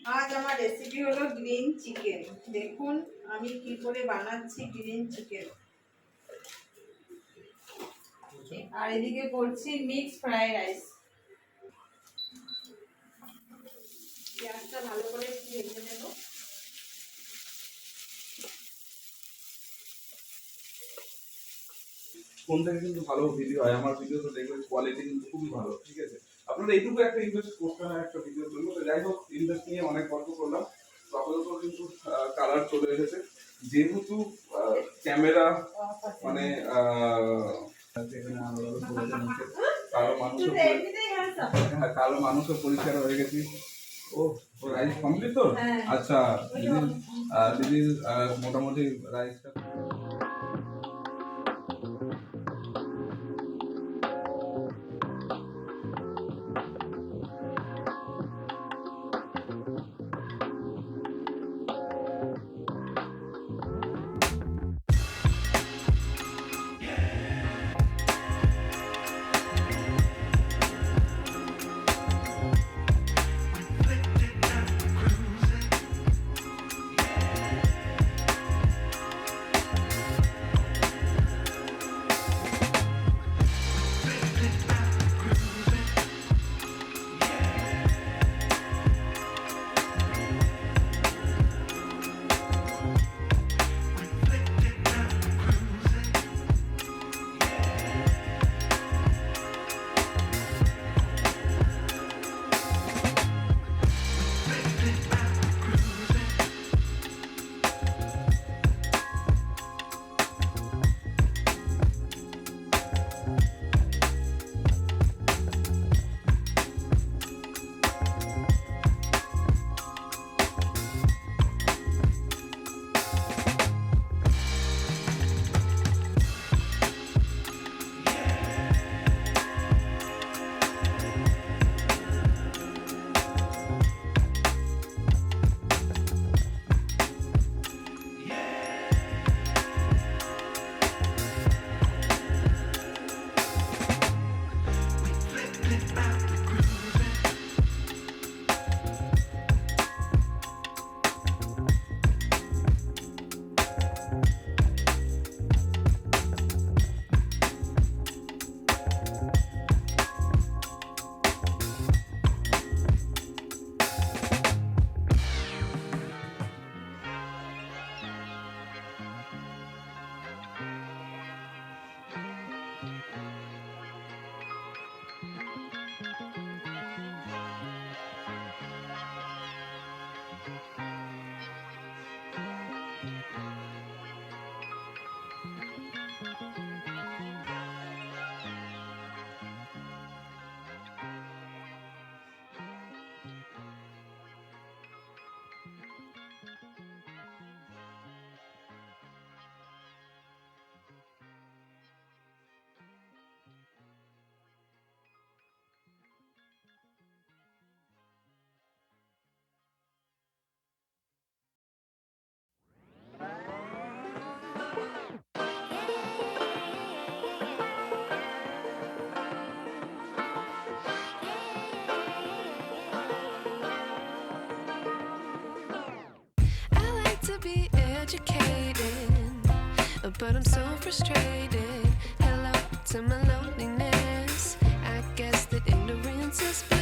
আজ আমার রেসিপি হলো গ্রিন চিকেন। দেখুন আমি কি করে বানাচ্ছি গ্রিন চিকেন। আর এদিকে করছি মিক্স ফ্রাইড রাইস। পেঁয়াজটা ভালো করে ভেজে নেব। ফোন থেকে কিন্তু ভালো ভিডিও হয়, আমার ভিডিও তো দেখবেন কোয়ালিটি কিন্তু খুবই ভালো, ঠিক আছে। আপনারা এইটুকু একটা ইনভেস্ট করতে হয় একটা ভিডিও জন্য। তো যাই হোক, ইনভেস্ট নিয়ে অনেক গল্প করলাম। তো আপাতত কিন্তু কালার চলে এসেছে, যেহেতু ক্যামেরা মানে কালো মানুষও হ্যাঁ কালো মানুষও পরিষ্কার হয়ে গেছি। ও রাইস কমপ্লিট তো? আচ্ছা দিদি মোটামুটি রাইসটা but I'm so frustrated. Hello to my loneliness. I guess that ignorance is bliss.